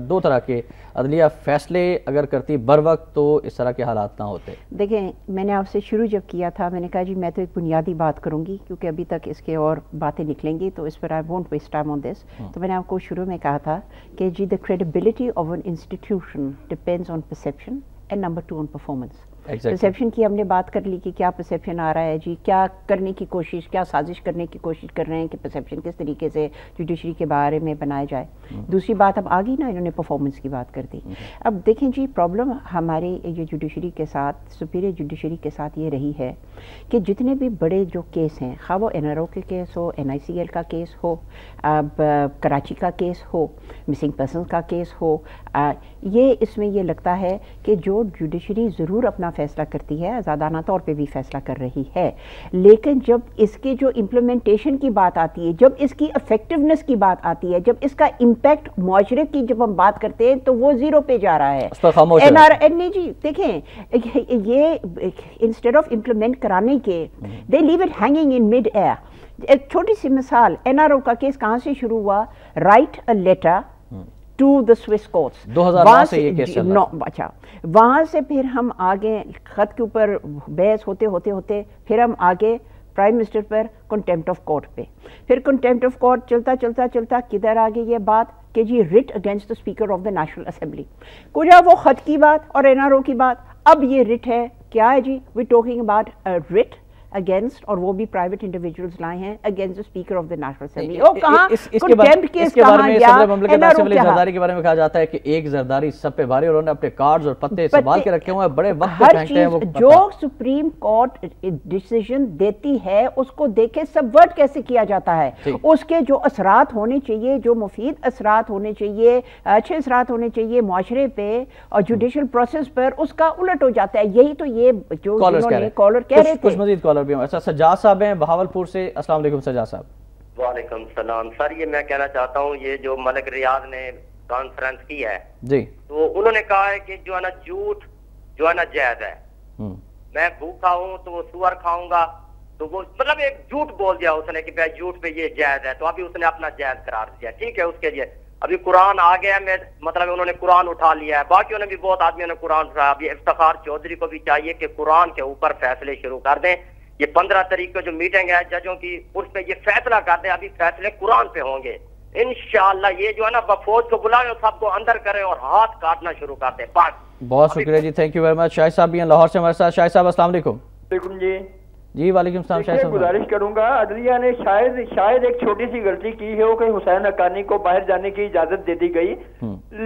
دو طرح کے عدلیہ فیصلے اگر کرتی بر وقت تو اس طرح کے حالات نہ ہوتے۔ دیکھیں، میں نے آپ سے شروع جب کیا تھا میں نے کہا جی میں تو ایک بنیادی بات کروں گی، کیونکہ ابھی تک اس کے اور باتیں نکلیں گی تو اس پر I won't waste time on this. تو میں نے آپ کو شروع میں کہا تھا کہ جی the credibility of an institution depends on perception and number 2 on performance. Perception کی ہم نے بات کر لی کہ کیا پرسیپشن آ رہا ہے جی، کیا کرنے کی کوشش، کیا سازش کرنے کی کوشش کر رہے ہیں کہ پرسیپشن کس طریقے سے جوڈیشری کے بارے میں بنایا جائے۔ دوسری بات اب آگئی نا، انہوں نے پرفارمنس کی بات کر دی۔ اب دیکھیں جی، پرابلم ہمارے یہ جوڈیشری کے ساتھ، سپیریئر جوڈیشری کے ساتھ یہ رہی ہے کہ جتنے بھی بڑے جو کیس ہیں، خواہ وہ NRO کے کیس ہو، NICL کا کیس ہو، اب کراچی کا کیس ہو، مسنگ پرسنز کا کیس ہو، یہ اس میں یہ لگتا ہے کہ جو جوڈیشری ضرور اپنا فیصلہ کرتی ہے، آزادانہ طور پہ بھی فیصلہ کر رہی ہے، لیکن جب اس کی جو امپلیمنٹیشن کی بات آتی ہے، جب اس کی افیکٹونیس کی بات آتی ہے، جب اس کا امپیکٹ معاشرے کی جب ہم بات کرتے ہیں تو وہ زیرو پہ جا رہا ہے۔ نہیں جی، دیکھیں یہ انسٹیڈ آف امپلیمنٹ کرانے کے they leave it hanging in mid air. ایک چھوٹی سی مثال، NRO کا کیس کہاں سے شروع ہوا؟ Write a letter to the Swiss courts, 2009 سے یہ کیس چل رہا ہے۔ اچھا، وہاں سے پھر ہم آگے خط کے اوپر بحث ہوتے پھر ہم آگے prime minister per contempt of court پہ، پھر کنٹیمپٹ آف کورٹ چلتا کدھر آگے یہ بات کہ جی writ against the speaker of the national assembly, کجا وہ خط کی بات اور NRO کی بات، اب یہ رٹ ہے، کیا ہے جی؟ We talking about writ against, اور وہ بھی پرائیویٹ انڈیویجولز لائے ہیں against speaker of the national assembly. وہ کہاں کنٹیمپٹ کیس کہاں گیا؟ صدر مملکت آصف علی زرداری کے بارے میں کہا جاتا ہے کہ ایک زرداری سب پہ بھاری، اور انہوں نے اپنے کارڈز اور پتے سنبھال کے رکھے ہوئے ہیں، بڑے وقت پہ پھینکتے ہیں وہ۔ جو سپریم کورٹ ڈیسیژن دیتی ہے اس کو دیکھے سبورٹ کیسے کیا جاتا ہے، اس کے جو اثرات ہونے چاہیے، جو مفید اثرات ہونے چاہیے، اچھے اثرات ہونے چاہیے معاشرے پہ اور جوڈیشل پروسیس پر، اس کا الٹ ہو جاتا ہے۔ یہی تو یہ جو کالر کہہ رہے تھے۔ کچھ مزید کالر بھی ہیں۔ اچھا، سجاد صاحب ہیں بہاولپور سے۔ السلام علیکم سجاد صاحب۔ وعلیکم السلام سر، یہ میں کہنا چاہتا ہوں، یہ جو ملک ریاض نے کانفرنس کی ہے جی، تو انہوں نے کہا ہے کہ جو ہے نا جھوٹ جو ہے نا جائز ہے، میں بھوکا ہوں تو وہ سور کھاؤں گا، تو وہ مطلب ایک جھوٹ بول دیا اس نے کہ بھائی جھوٹ پہ یہ جائز ہے، تو ابھی اس نے اپنا جائز قرار دیا، ٹھیک ہے، اس کے لیے ابھی قرآن آ گیا، میں مطلب انہوں نے قرآن اٹھا لیا ہے، باقیوں نے بھی بہت آدمیوں نے قرآن اٹھایا، ابھی افتخار چودھری کو بھی چاہیے کہ قرآن کے اوپر فیصلے شروع کر دیں۔ یہ 15 تاریخ کو جو میٹنگ ہے ججوں کی، اس پہ یہ فیصلہ کر دیں، ابھی فیصلے قرآن پہ ہوں گے انشاءاللہ۔ یہ جو ہے نا فوج کو بلائیں اور سب کو اندر کریں اور ہاتھ کاٹنا شروع کر دیں، بس۔ بہت شکریہ جی، تھینک یو ویری مچ۔ شاہد صاحب بھی ہیں لاہور سے ہمارے ساتھ۔ شاہد صاحب السلام علیکم۔ وعلیکم جی۔ جی وعلیکم السلام۔ شاہد صاحب، گزارش کروں گا، عدلیہ نے شاید ایک چھوٹی سی غلطی کی ہے کہ حسین حقانی کو باہر جانے کی اجازت دے دی گئی،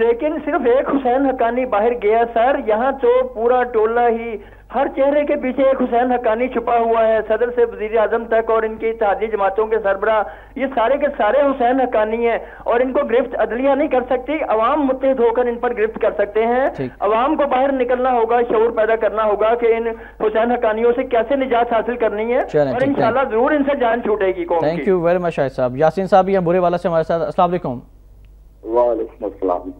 لیکن صرف ایک حسین حقانی باہر گیا سر، یہاں تو پورا ٹولہ ہی، ہر چہرے کے پیچھے ایک حسین حقانی چھپا ہوا ہے، صدر سے وزیر اعظم تک اور ان کی اتحادی جماعتوں کے سربراہ، یہ سارے کے سارے حسین حقانی ہیں، اور ان کو گرفت عدلیہ نہیں کر سکتی، عوام متحد ہو کر ان پر گرفت کر سکتے ہیں۔ عوام کو باہر نکلنا ہوگا، شعور پیدا کرنا ہوگا کہ ان حسین حقانیوں سے کیسے نجات حاصل کرنی ہے، اور انشاءاللہ ضرور ان سے جان چھوٹے گی قوم کی۔ تھینک یو ویری مچ شاہد صاحب۔ یاسین صاحب بھی ہیں برے والا سے ہمارے ساتھ۔ السلام علیکم۔ وعلیکم السلام۔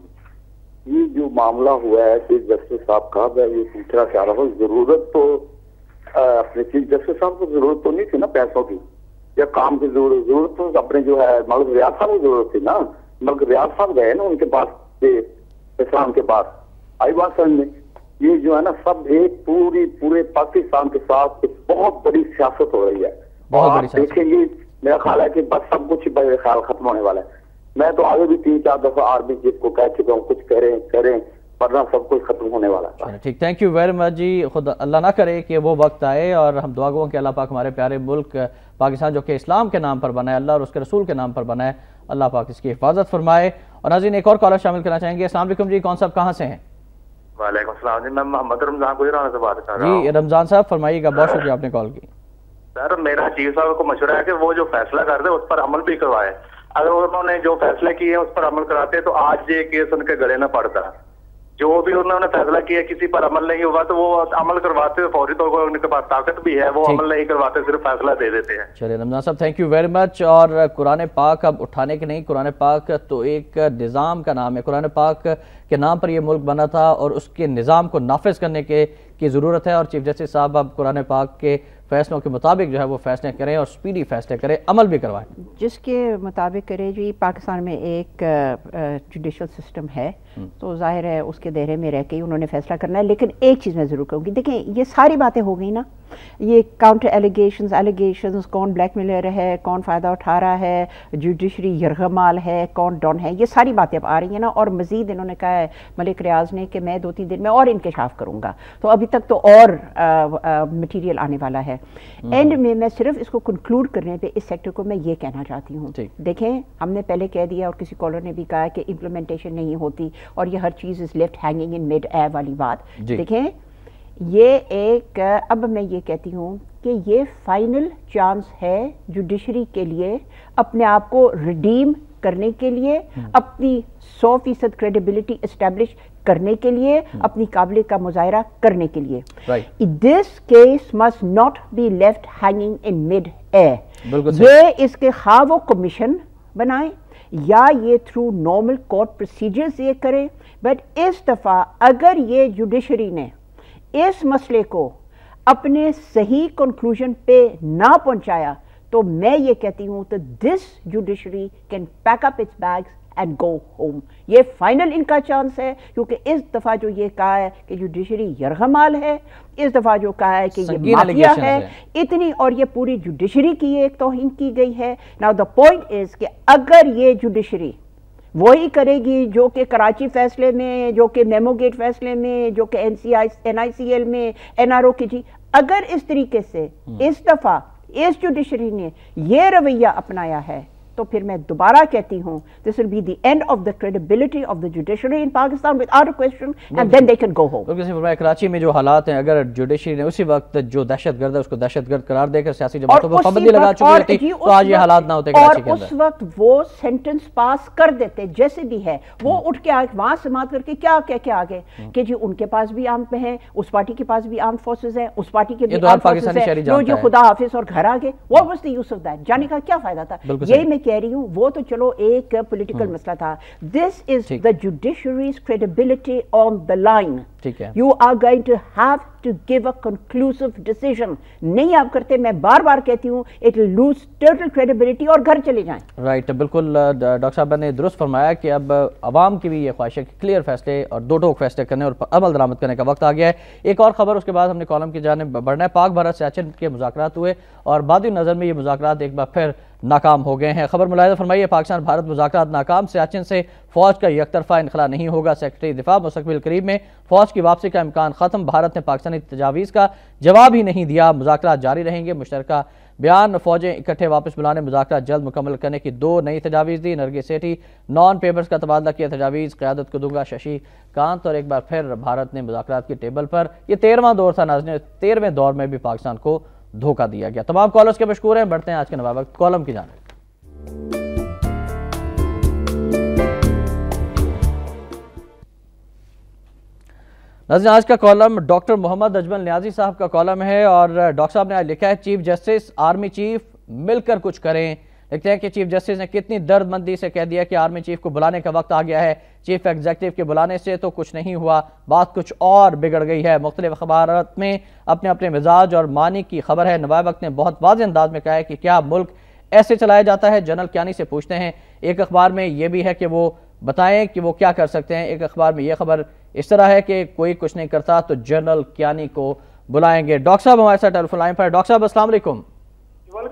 یہ جو معاملہ ہوا ہے چیف جسٹس صاحب کا، میں یہ پوچھنا چاہ رہا ہوں، ضرورت تو اپنے چیف جسٹس صاحب کو ضرورت تو نہیں تھی نا پیسوں کی یا کام کی ضرورت تو اپنے جو ہے ملک ریاض صاحب کو ضرورت تھی نا، ملک ریاض صاحب گئے نا ان کے پاس اسلام کے پاس، آئی بات سمجھ میں؟ یہ جو ہے نا سب ایک پورے پاکستان کے ساتھ ایک بہت بڑی سیاست ہو رہی ہے، اور آپ دیکھیں گے میرا خیال ہے کہ بس سب کچھ میرے خیال ختم ہونے والا ہے۔ میں تو آگے بھی 3-4 دفعہ آرمی چیف کو کہہ چکا ہوں کچھ کریں، ورنہ سب کچھ ختم ہونے والا تھا. ٹھیک, تھینک یو ویری مچ جی. خود اللہ نہ کرے کہ وہ وقت آئے اور ہم دعا گو کہ اللہ پاک ہمارے پیارے ملک پاکستان جو کہ اسلام کے نام پر بنا ہے, اللہ اور اس کے رسول کے نام پر بنا ہے, اللہ پاک اس کی حفاظت فرمائے. اور ناظرین ایک اور کالر شامل کرنا چاہیں گے. السلام علیکم جی, کون صاحب کہاں سے ہیں؟ وعلیکم السلام جی, میں محمد رمضان گجرانہ سے بات کر رہا ہوں. جی رمضان صاحب فرمائیے گا, بہت شکریہ آپ نے کال کی. سر میرا چیف صاحب کو مشورہ ہے کہ وہ جو فیصلہ کر دے اس پر عمل بھی کروائے. اگر انہوں نے جو فیصلے کیے ہیں اس پر عمل کراتے تو آج یہ کیس ان کے گلے نہ پڑتا. جو بھی انہوں نے فیصلہ کیا کسی پر عمل نہیں ہوا تو وہ عمل کرواتے فوری طور پر, ان کے پاس طاقت بھی ہے, وہ عمل نہیں کرواتے, صرف فیصلہ دے دیتے ہیں. چلیے رمضان صاحب تھینک یو ویری مچ. اور قرآن پاک اب اٹھانے کے نہیں, قرآن پاک تو ایک نظام کا نام ہے. قرآن پاک کے نام پر یہ ملک بنا تھا اور اس کے نظام کو نافذ کرنے کی ضرورت ہے. اور چیف جسٹس صاحب اب قرآن پاک کے فیصلوں کے مطابق جو ہے وہ فیصلے کریں اور سپیڈی فیصلے کریں, عمل بھی کروائیں. جس کے مطابق کرے جی. پاکستان میں ایک جوڈیشل سسٹم ہے تو ظاہر ہے اس کے دائرے میں رہ کے انہوں نے فیصلہ کرنا ہے. لیکن ایک چیز میں ضرور کہوں گی, دیکھیں یہ ساری باتیں ہو گئی نا, یہ کاؤنٹر ایلیگیشنز, کون بلیک میلر ہے, کون فائدہ اٹھا رہا ہے, جوڈیشری یرغمال ہے, کون ڈون ہے, یہ ساری باتیں اب آ رہی ہیں نا. اور مزید انہوں نے کہا ہے ملک ریاض نے کہ میں 2-3 دن میں اور انکشاف کروں گا, تو ابھی تک تو اور مٹیریل آنے والا ہے. اینڈ میں صرف اس کو کنکلوڈ کرنے پہ اس سیکٹر کو میں یہ کہنا چاہتی ہوں, دیکھیں ہم نے پہلے کہہ دیا اور کسی کالر نے بھی کہا کہ امپلیمنٹیشن نہیں ہوتی اور یہ ہر چیز is left hanging in mid air والی بات. دیکھیں یہ ایک, اب میں یہ کہتی ہوں کہ یہ فائنل چانس ہے جوڈیشری کے لیے اپنے آپ کو ریڈیم کرنے کے لیے, اپنی 100% کریڈیبلٹی اسٹیبلش کرنے کے لیے, اپنی قابلیت کا مظاہرہ کرنے کے لیے. This case must not be left hanging in mid air. یہ اس کے خواہ وہ کمیشن بنائیں یا یہ تھرو نارمل کورٹ پروسیجرز یہ کریں, بٹ اس دفعہ اگر یہ جوڈیشری نے اس مسئلے کو اپنے صحیح کنکلوژن پہ نہ پہنچایا تو میں یہ کہتی ہوں تو this judiciary can pack up its bags and go home. یہ فائنل ان کا چانس ہے, کیونکہ اس دفعہ جو یہ کہا ہے کہ جوڈیشری یرغمال ہے, اس دفعہ جو کہا ہے کہ یہ مافیا ہے اتنی, اور یہ پوری جوڈیشری کی ایک توہین کی گئی ہے. ناؤ دا پوائنٹ از کہ اگر یہ جوڈیشری وہی کرے گی جو کہ کراچی فیصلے میں, جو کہ میمو گیٹ فیصلے میں, جو کہ NICL میں, NRO کی, جی اگر اس طریقے سے اس دفعہ اس جوڈیشری نے یہ رویہ اپنایا ہے تو پھر میں دوبارہ کہتی ہوں this will be the end of the credibility of the judiciary in Pakistan without a question, and then they can go home. Karachi میں جو حالات ہیں, اگر جوڈیشری نے اسی وقت جو دہشت گرد ہے اس کو دہشت گرد قرار دے کر سیاسی جماعتوں پر پابندی لگا چکی ہوتی تو آج یہ حالات نہ ہوتے کراچی کے اندر. اور اس وقت وہ سینٹنس پاس کر دیتے جیسے بھی ہے, وہ اٹھ کے وہاں سماعت کر کے کیا کہہ کے آگے کہ جی ان کے پاس بھی آرم ہیں, اس پارٹی کے پاس بھی آرم فورسز ہیں, اس پارٹی کے بھی آرم فورسز ہیں, جو جی خدا حافظ اور گھر آگے. What was the use of that? جانے کا کیا فائدہ تھا؟ یہی میں کہہ رہی ہوں, وہ تو چلو ایک پولیٹیکل مسئلہ تھا. This is the judiciary's credibility on the line. You are going to have to give a conclusive decision. نہیں آپ کرتے, میں بار بار کہتی ہوں, it will lose total credibility اور گھر چلے جائیں. رائٹ, بالکل ڈاکٹر صاحب نے درست فرمایا کہ اب عوام کی بھی یہ خواہش ہے کہ کلیئر فیصلے اور دو ٹوک فیصلے کرنے اور عمل درآمد کرنے کا وقت آ گیا ہے. ایک اور خبر اس کے بعد ہم نے کالم کی جانب بڑھنا ہے. پاک بھارت سیاچن کے مذاکرات ہوئے اور بعد نظر میں یہ مذاکرات ایک بار پھر ناکام ہو گئے ہیں. خبر ملاحظہ فرمائیے, پاکستان بھارت مذاکرات ناکام, سیاچن سے فوج کا یک طرفہ انخلا نہیں ہوگا. سیکرٹری دفاع مستقبل قریب میں فوج کی واپسی کا امکان ختم, بھارت نے پاکستانی تجاویز کا جواب ہی نہیں دیا, مذاکرات جاری رہیں گے. مشترکہ بیان, فوجیں اکٹھے واپس بلانے, مذاکرات جلد مکمل کرنے کی 2 نئی تجاویز دی. نرگس سیٹھی نان پیپرز کا تبادلہ کیا, تجاویز قیادت کو دوں گا ششی کانت. اور ایک بار پھر بھارت نے مذاکرات کی ٹیبل پر, یہ 13واں دور تھا ناظرین, 13ویں دور میں بھی پاکستان کو دھوکہ دیا گیا. تمام کالرز کے مشکور ہیں. بڑھتے ہیں آج کے نواب وقت کالم کی جانب. ناظرین آج کا کالم ڈاکٹر محمد اجمل نیازی صاحب کا کالم ہے, اور ڈاکٹر صاحب نے آج لکھا ہے چیف جسٹس آرمی چیف مل کر کچھ کریں. لکھتے ہیں کہ چیف جسٹس نے کتنی درد مندی سے کہہ دیا کہ آرمی چیف کو بلانے کا وقت آ گیا ہے. چیف ایگزیکٹو کے بلانے سے تو کچھ نہیں ہوا, بات کچھ اور بگڑ گئی ہے. مختلف اخبارات میں اپنے اپنے مزاج اور معنی کی خبر ہے. نواب وقت نے بہت واضح انداز میں کہا ہے کہ کیا ملک ایسے چلایا جاتا ہے. جنرل کیانی سے پوچھتے ہیں. ایک اخبار میں یہ بھی ہے کہ وہ بتائیں کہ وہ کیا کر سکتے ہیں. ایک اخبار میں یہ خبر اس طرح ہے کہ کوئی کچھ نہیں کرتا تو جنرل کیانی کو بلائیں گے. ڈاکٹر صاحب ہمارے ساتھ ٹیلیفون لائن پر. ڈاکٹر صاحب السلام علیکم.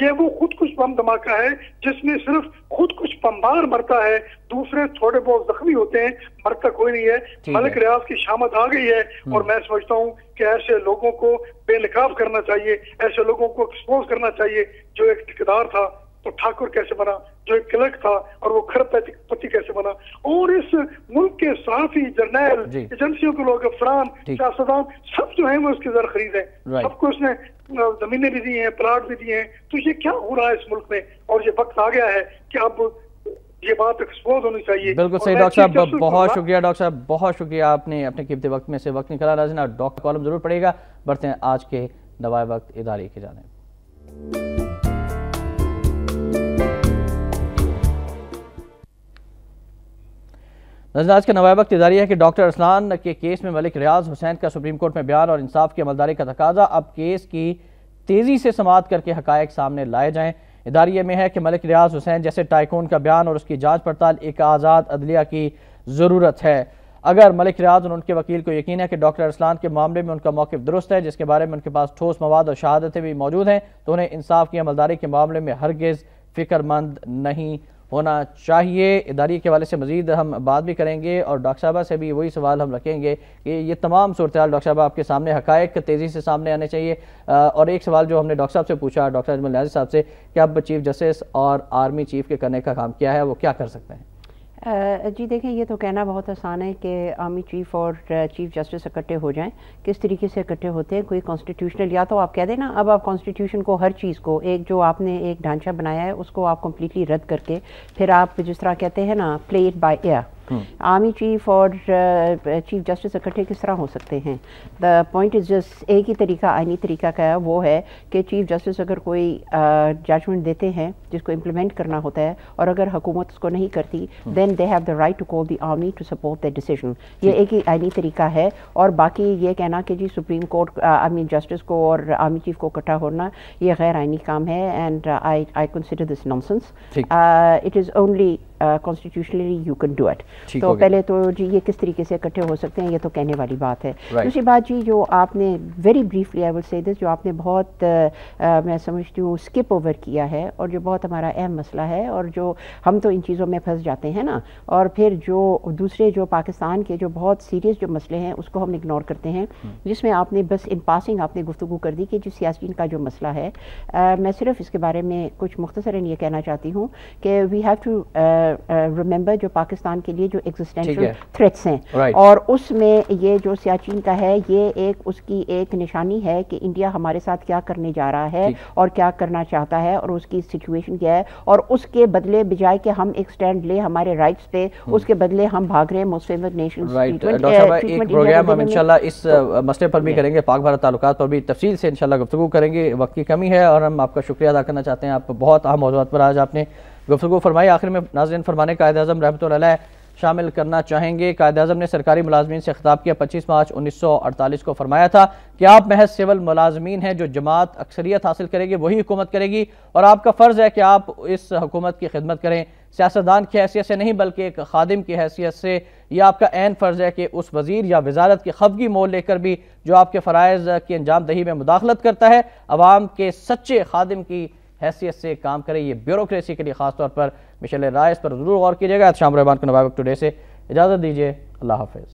یہ وہ خود کش بم دھماکہ ہے جس میں صرف خود کش بمبار مرتا ہے، دوسرے تھوڑے بہت زخمی ہوتے ہیں، مرتا کوئی نہیں ہے۔ ملک ریاض کی شامت آ گئی ہے اور میں سمجھتا ہوں کہ ایسے لوگوں کو بے نقاب کرنا چاہیے، ایسے لوگوں کو ایکسپوز کرنا چاہیے۔ جو ایک ٹھیکیدار تھا تو ٹھاکر کیسے بنا، جو ایک کلرک تھا اور وہ کھرب پتی کیسے بنا، اور اس ملک کے صحافی، جرنیل، ایجنسیوں کے لوگ، افسران، سیاستدان، سب جو ہیں وہ اس کے زر خرید ہیں، سب کو اس نے زمینیں بھی دی ہیں، پلاٹ بھی دیے ہیں۔ تو یہ کیا ہو رہا ہے اس ملک میں؟ اور یہ وقت آ گیا ہے کہ اب یہ بات ایکسپوز ہونی چاہیے۔ بالکل صحیح ڈاکٹر صاحب، بہت شکریہ ڈاکٹر صاحب، بہت شکریہ، آپ نے اپنے قیمتی وقت میں سے وقت نکالا۔ ناظرین آپ ڈاکٹر کالم ضرور پڑھیے گا۔ بڑھتے ہیں آج کے نوائے وقت ادارے کی جانب۔ آج کا نوائے وقت اداری ہے کہ ڈاکٹر ارسلان کے کیس میں ملک ریاض حسین کا سپریم کورٹ میں بیان اور انصاف کی عملداری کا تقاضا، اب کیس کی تیزی سے سماعت کر کے حقائق سامنے لائے جائیں۔ اداریے میں ہے کہ ملک ریاض حسین جیسے ٹائکون کا بیان اور اس کی جانچ پڑتال ایک آزاد عدلیہ کی ضرورت ہے۔ اگر ملک ریاض اور ان کے وکیل کو یقین ہے کہ ڈاکٹر ارسلان کے معاملے میں ان کا موقف درست ہے، جس کے بارے میں ان کے پاس ٹھوس مواد اور شہادتیں بھی موجود ہیں، تو انہیں انصاف کی عملداری کے معاملے میں ہرگز فکر مند نہیں ہونا چاہیے۔ ادارے کے حوالے سے مزید ہم بات بھی کریں گے اور ڈاکٹر صاحبہ سے بھی وہی سوال ہم رکھیں گے کہ یہ تمام صورتحال ڈاکٹر صاحبہ آپ کے سامنے حقائق تیزی سے سامنے آنے چاہیے۔ اور ایک سوال جو ہم نے ڈاکٹر صاحب سے پوچھا، ڈاکٹر اجمل نیازی صاحب سے، کہ اب چیف جسٹس اور آرمی چیف کے کرنے کا کام کیا ہے، وہ کیا کر سکتے ہیں؟ جی دیکھیں، یہ تو کہنا بہت آسان ہے کہ آرمی چیف اور چیف جسٹس اکٹھے ہو جائیں۔ کس طریقے سے اکٹھے ہوتے ہیں؟ کوئی کانسٹیٹیوشنل، یا تو آپ کہہ دیں نا اب آپ کانسٹیٹیوشن کو، ہر چیز کو، ایک جو آپ نے ایک ڈھانچہ بنایا ہے اس کو آپ کمپلیٹلی رد کر کے پھر آپ جس طرح کہتے ہیں نا play it by air. Army chief اور چیف جسٹس اکٹھے کس طرح ہو سکتے ہیں؟ دا پوائنٹ از جسٹ ایک ہی طریقہ، آئینی طریقہ کا ہے، وہ ہے کہ چیف جسٹس اگر کوئی ججمنٹ دیتے ہیں جس کو امپلیمنٹ کرنا ہوتا ہے اور اگر حکومت اس کو نہیں کرتی، then they have the right to call the army to support that decision. یہ ایک ہی آئینی طریقہ ہے۔ اور باقی یہ کہنا کہ جی سپریم کورٹ جسٹس کو اور آرمی چیف کو اکٹھا ہونا یہ غیر آئینی کام ہے، and I consider this nonsense. It is only constitutionally you can do it۔ تو پہلے تو جی یہ کس طریقے سے اکٹھے ہو سکتے ہیں، یہ تو کہنے والی بات ہے۔ دوسری بات جی جو آپ نے ویری بریفلی آئی ول سے دس، جو آپ نے بہت میں سمجھتی ہوں اسکپ اوور کیا ہے اور جو بہت ہمارا اہم مسئلہ ہے، اور جو ہم تو ان چیزوں میں پھنس جاتے ہیں نا، اور پھر جو دوسرے جو پاکستان کے جو بہت سیریس جو مسئلے ہیں اس کو ہم اگنور کرتے ہیں، جس میں آپ نے بس ان پاسنگ آپ نے گفتگو کر دی کہ جو سیاسیین کا جو مسئلہ ہے، میں صرف اس کے بارے میں کچھ مختصراً یہ کہنا چاہتی ہوں کہ وی ہیو ٹو ریممبر جو پاکستان کے لیے جو ایگزسٹینشل تھریٹس ہیں، اور اس میں یہ جو سیاچین کا ہے یہ ایک اس کی ایک نشانی ہے کہ انڈیا ہمارے ساتھ کیا کرنے جا رہا ہے اور کیا کرنا چاہتا ہے اور اس کی سچویشن کیا ہے، اور اس کے بدلے بجائے کہ ہم ایک سٹینڈ لیں ہمارے رائٹس پہ، اس کے بدلے ہم بھاگ رہے ہیں موسٹ فیورڈ نیشنز۔ ڈاکٹر صاحب ایک پروگرام ہم انشاءاللہ اس مسئلے پر بھی کریں گے، پاک بھارت تعلقات پر بھی تفصیل سے انشاءاللہ گفتگو کریں گے، وقت کی کمی ہے اور ہم آپ کا شکریہ ادا کرنا چاہتے ہیں، آپ بہت اہم موضوعات پر آج آپ نے گفتگو فرمائی۔ آخر میں ناظرین فرمانے قائد اعظم رحمۃ اللہ علیہ شامل کرنا چاہیں گے۔ قائد اعظم نے سرکاری ملازمین سے خطاب کیا، 25 مارچ 1948 کو فرمایا تھا کہ آپ محض سول ملازمین ہیں، جو جماعت اکثریت حاصل کرے گی وہی حکومت کرے گی، اور آپ کا فرض ہے کہ آپ اس حکومت کی خدمت کریں، سیاستدان کی حیثیت سے نہیں بلکہ ایک خادم کی حیثیت سے۔ یہ آپ کا عین فرض ہے کہ اس وزیر یا وزارت کی خفگی مول لے کر بھی جو آپ کے فرائض کی انجام دہی میں مداخلت کرتا ہے، عوام کے سچے خادم کی حیثیت سے کام کرے۔ یہ بیوروکریسی کے لیے خاص طور پر مشعل رائے اس پر ضرور غور کیجیے گا۔ شام رحمان کو نوائے وقت ٹوڈے سے اجازت دیجیے، اللہ حافظ۔